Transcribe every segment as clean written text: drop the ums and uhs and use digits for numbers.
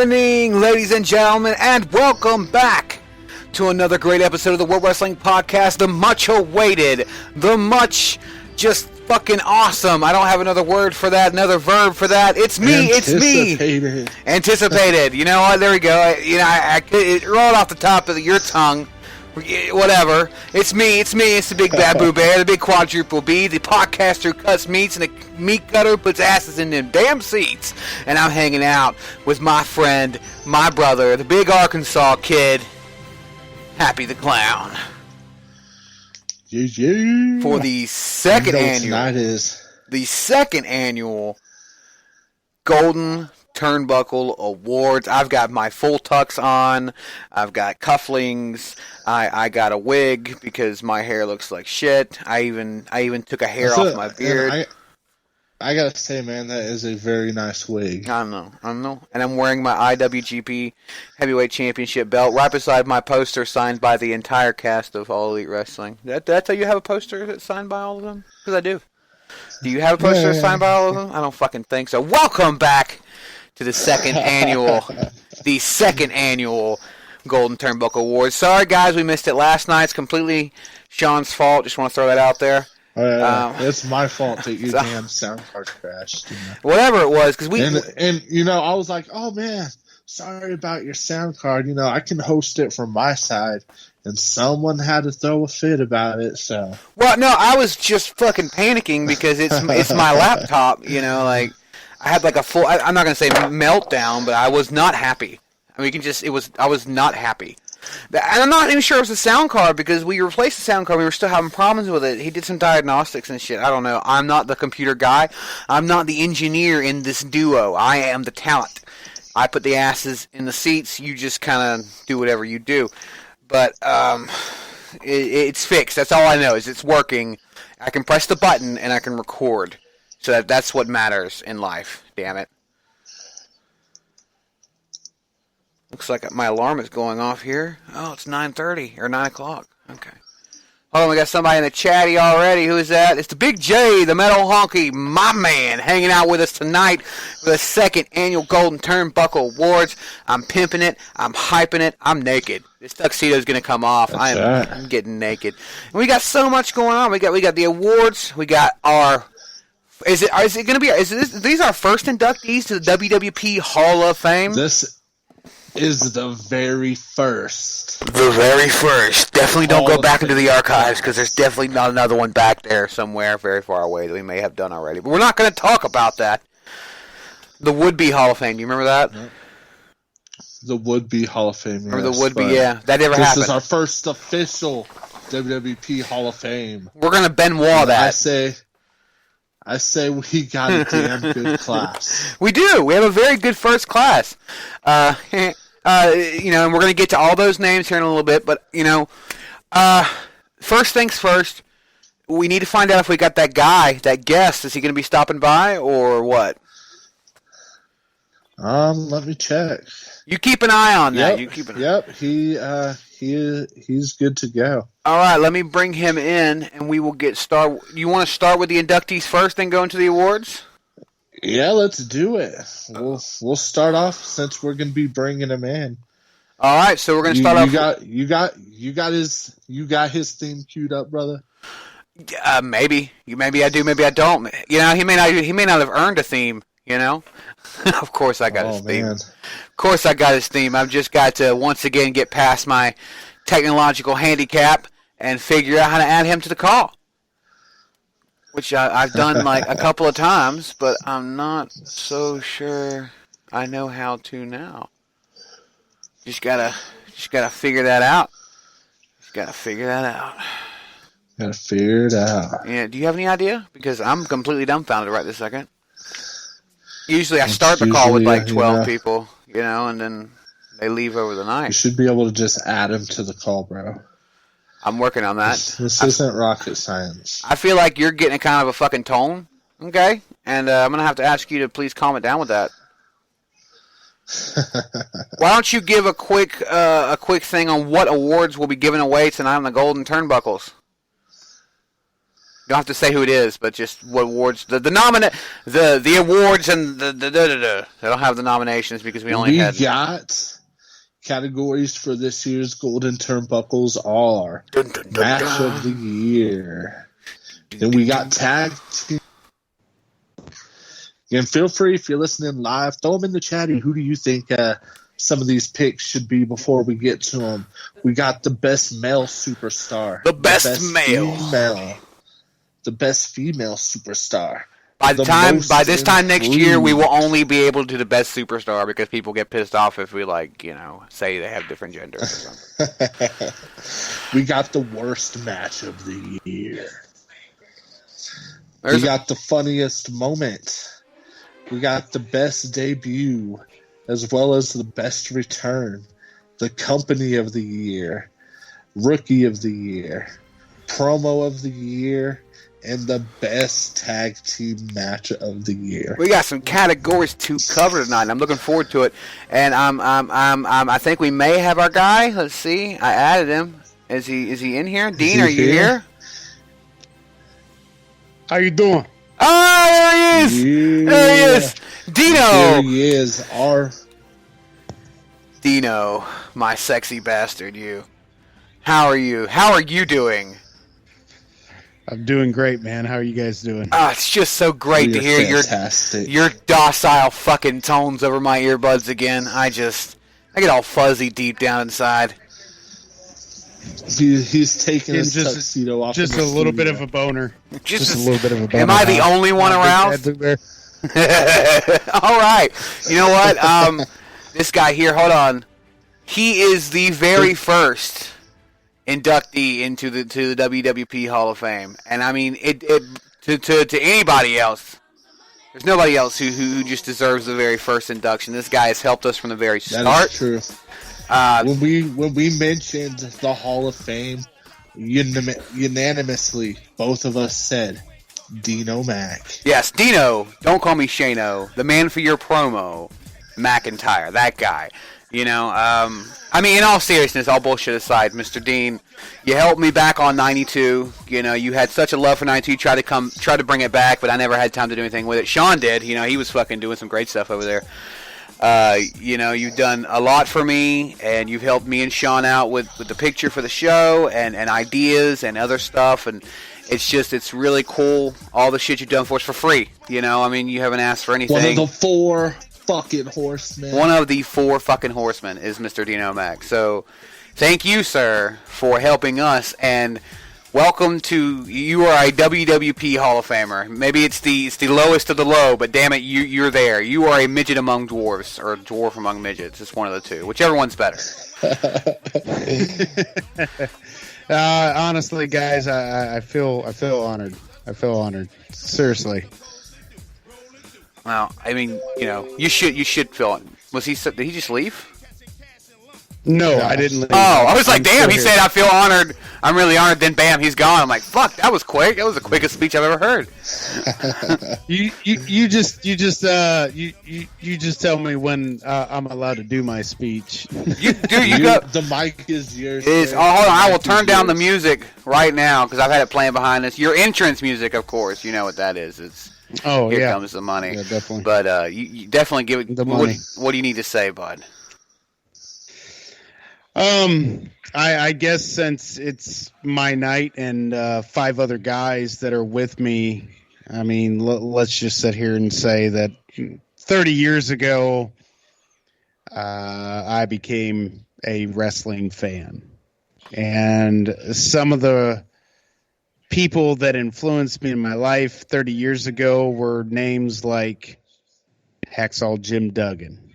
evening, ladies and gentlemen, and welcome back to another great episode of the World Wrestling Podcast, the much awaited, the much just fucking awesome. I don't have another word for that, another verb for that. It's me, Anticipated. You know what? There we go. It rolled off the top of your tongue. Whatever. It's me. It's the big Babu Bear, the big quadruple B, the podcaster who cuts meats, and the meat cutter who puts asses in them damn seats. And I'm hanging out with my friend, my brother, the big Arkansas kid, Happy the Clown. Yeah. For the second annual Golden Turnbuckle Awards. I've got my full tux on. I've got cufflinks. I got a wig because my hair looks like shit. I even took a hair off my beard. I gotta say, man, that is a very nice wig. I know. And I'm wearing my IWGP Heavyweight Championship belt right beside my poster signed by the entire cast of All Elite Wrestling. Did I tell you have a poster that's signed by all of them? Because I do. Do you have a poster signed by all of them? I don't fucking think so. Welcome back to the second annual Golden Turnbuckle Awards. Sorry, guys, we missed it last night. It's completely Sean's fault. Just want to throw that out there. It's my fault that your damn sound card crashed. Whatever it was, because I was like, oh man, sorry about your sound card. I can host it from my side, and someone had to throw a fit about it. So, well, no, I was just fucking panicking because it's my laptop. I had like a full. I'm not gonna say meltdown, but I was not happy. I mean, I was not happy. And I'm not even sure it was the sound card because we replaced the sound card. We were still having problems with it. He did some diagnostics and shit. I don't know. I'm not the computer guy. I'm not the engineer in this duo. I am the talent. I put the asses in the seats. You just kind of do whatever you do. But it's fixed. That's all I know is it's working. I can press the button and I can record. So that's what matters in life. Damn it. Looks like my alarm is going off here. Oh, it's 9:30 or 9 o'clock. Okay. Hold on, we got somebody in the chatty already. Who is that? It's the Big J, the Metal Honky, my man, hanging out with us tonight for the second annual Golden Turnbuckle Awards. I'm pimping it. I'm hyping it. I'm naked. This tuxedo is going to come off. I'm getting naked. And we got so much going on. We got the awards. We got our. Is it going to be? These our first inductees to the WWP Hall of Fame? This is the very first. The very first. Definitely don't go back into the archives because there's definitely not another one back there somewhere very far away that we may have done already. But we're not going to talk about that. The would-be Hall of Fame. Do you remember that? The would-be Hall of Fame. Or the would-be, yeah. That never happened. This is our first official WWP Hall of Fame. We're going to Benoit that. I say we got a damn good class. We do. We have a very good first class. And we're going to get to all those names here in a little bit. But, first things first, we need to find out if we got that guy, that guest. Is he going to be stopping by or what? Let me check. You keep an eye on that. Yep. He's good to go. All right, let me bring him in, and we will get started. You want to start with the inductees first, then go into the awards? Yeah, let's do it. We'll start off since we're going to be bringing him in. All right, so we're going to start off. You got his theme queued up, brother. Maybe I do, maybe I don't. He may not have earned a theme. Of course I got his theme. Man. Of course I got his theme. I've just got to once again get past my technological handicap and figure out how to add him to the call, which I've done like a couple of times, but I'm not so sure I know how to now. Just gotta figure that out. Gotta figure it out. Yeah. Do you have any idea? Because I'm completely dumbfounded right this second. Usually I start the call with like 12 people, and then they leave over the night. You should be able to just add them to the call, bro. I'm working on that. This isn't rocket science. I feel like you're getting a kind of a fucking tone, okay? And I'm going to have to ask you to please calm it down with that. Why don't you give a quick thing on what awards will be given away tonight on the Golden Turnbuckles? don't have to say who it is, but just what awards the awards and the I don't have the nominations because we only had. got categories for this year's Golden Turnbuckles are Match of the Year. Then we got Tag Team. And feel free, if you're listening live, throw them in the chat. Who do you think some of these picks should be before we get to them? We got the best male superstar. The best male. The best female superstar. By this time next year, we will only be able to do the best superstar because people get pissed off if we say they have different genders or something. We got the worst match of the year. We got the funniest moment. We got the best debut, as well as the best return, the company of the year, rookie of the year, promo of the year, and the best tag team match of the year. We got some categories to cover tonight. I'm looking forward to it, and I think we may have our guy. Let's see. I added him. Is he in here? Dean, are you here? How you doing? Oh, there he is! Yeah. There he is! Dino! There he is, Dino, my sexy bastard, you. How are you? How are you doing? I'm doing great, man. How are you guys doing? It's just so great to hear your docile fucking tones over my earbuds again. I get all fuzzy deep down inside. He's taking his tuxedo off. Just a little bit of a boner. Just a little bit of a boner. Am I the only one around? All right. You know what? This guy here, hold on. He is the very first inductee into the WWP Hall of Fame, and I mean to anybody else. There's nobody else who just deserves the very first induction. This guy has helped us from the very start. That is true. When we mentioned the Hall of Fame, unanimously, both of us said Dino Mac. Yes, Dino. Don't call me Shano. The man for your promo, McIntyre. That guy. You know, I mean, in all seriousness, all bullshit aside, Mr. Dean, you helped me back on 92. You know, you had such a love for 92. You tried to bring it back, but I never had time to do anything with it. Sean did. You know, he was fucking doing some great stuff over there. You know, you've done a lot for me, and you've helped me and Sean out with the picture for the show and ideas and other stuff, and it's really cool, all the shit you've done for us for free. You know, I mean, you haven't asked for anything. One of the four fucking horsemen. One of the four fucking horsemen is Mr. Dino Mac. So, thank you, sir, for helping us, and welcome to, you are a WWP Hall of Famer. Maybe it's the lowest of the low, but damn it, you're there. You are a midget among dwarves, or a dwarf among midgets. It's one of the two. Whichever one's better. Honestly, guys, I feel honored. I feel honored. Seriously. Well, I mean, you know, you should feel. Did he just leave? No, I didn't leave. Oh, I was like, damn, he said, I feel honored. I'm really honored. Then, bam, he's gone. I'm like, fuck, that was quick. That was the quickest speech I've ever heard. You just tell me when I'm allowed to do my speech. You go. The mic is yours. Hold on. I will turn down the music right now because I've had it playing behind us. Your entrance music, of course. You know what that is. It's here comes the money. Yeah, definitely. But you definitely give it the money. What do you need to say, bud? I guess since it's my night and 5 other guys that are with me, I mean, let's just sit here and say that 30 years ago, I became a wrestling fan. And some of the people that influenced me in my life 30 years ago were names like Hacksaw Jim Duggan,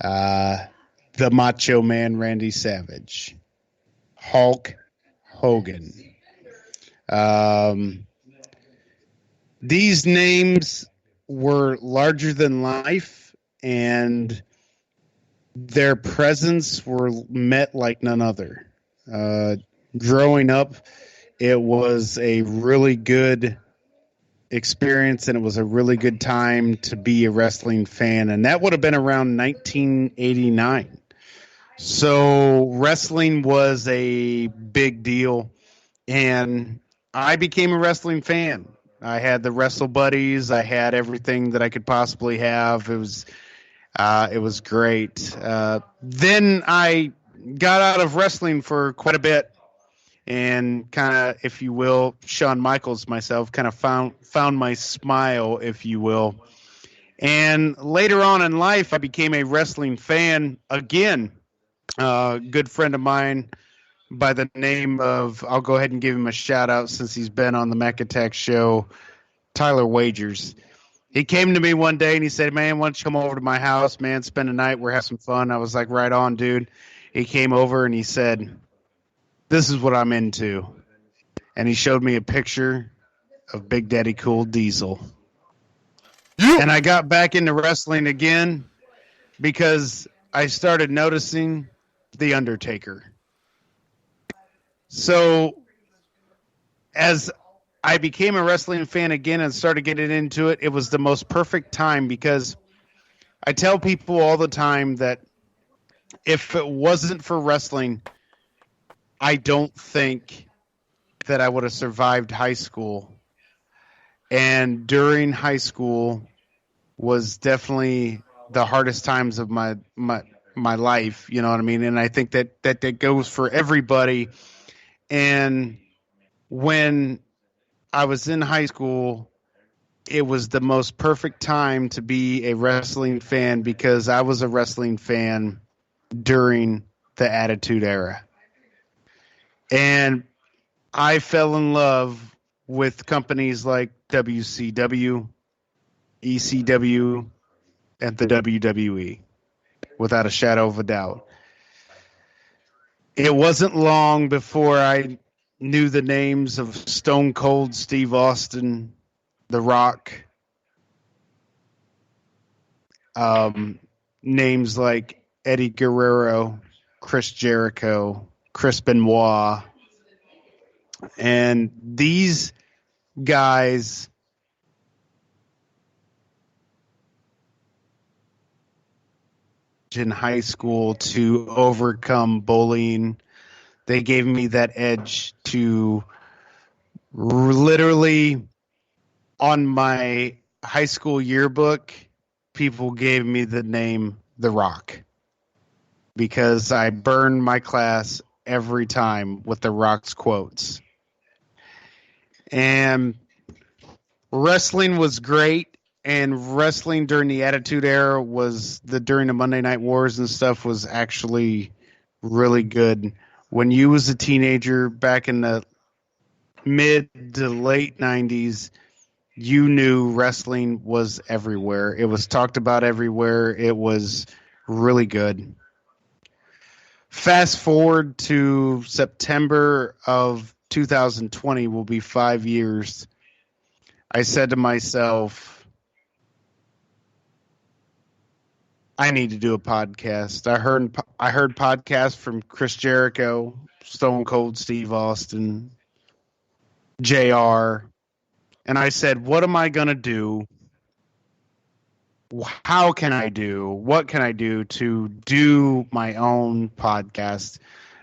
the Macho Man Randy Savage, Hulk Hogan. These names were larger than life, and their presence were met like none other. Growing up, it was a really good experience, and it was a really good time to be a wrestling fan, and that would have been around 1989. So wrestling was a big deal, and I became a wrestling fan. I had the Wrestle Buddies. I had everything that I could possibly have. It was great. Then I got out of wrestling for quite a bit, and kind of, if you will, Shawn Michaels myself, kind of found my smile, if you will. And later on in life, I became a wrestling fan again. A good friend of mine by the name of, I'll go ahead and give him a shout out since he's been on the Mac Attack show, Tyler Wagers. He came to me one day and he said, man, why don't you come over to my house, man, spend the night, we're having some fun. I was like, right on, dude. He came over and he said, this is what I'm into. And he showed me a picture of Big Daddy Cool Diesel. Yeah. And I got back into wrestling again because I started noticing The Undertaker. So as I became a wrestling fan again and started getting into it, it was the most perfect time, because I tell people all the time that if it wasn't for wrestling, I don't think that I would have survived high school. And during high school was definitely the hardest times of my life, you know what I mean? And I think that goes for everybody. And when I was in high school, it was the most perfect time to be a wrestling fan, because I was a wrestling fan during the Attitude Era. And I fell in love with companies like WCW, ECW, and the WWE, without a shadow of a doubt. It wasn't long before I knew the names of Stone Cold Steve Austin, The Rock, names like Eddie Guerrero, Chris Jericho, Chris Benoit, and these guys in high school to overcome bullying. They gave me that edge to literally, on my high school yearbook, people gave me the name The Rock, because I burned my class every time with The Rock's quotes. And wrestling was great, and wrestling during the Attitude Era during the Monday Night Wars and stuff was actually really good. When you was a teenager back in the mid to late 90s, you knew wrestling was everywhere. It was talked about everywhere. It was really good. Fast forward to September of 2020 will be 5 years. I said to myself, I need to do a podcast. I heard podcasts from Chris Jericho, Stone Cold Steve Austin, JR, and I said, what am I going to do? How can I do? What can I do to do my own podcast?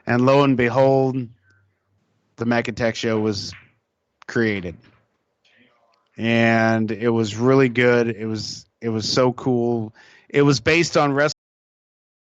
And lo and behold, the Mac Attack Show was created. And it was really good. It was so cool. It was based on wrestling.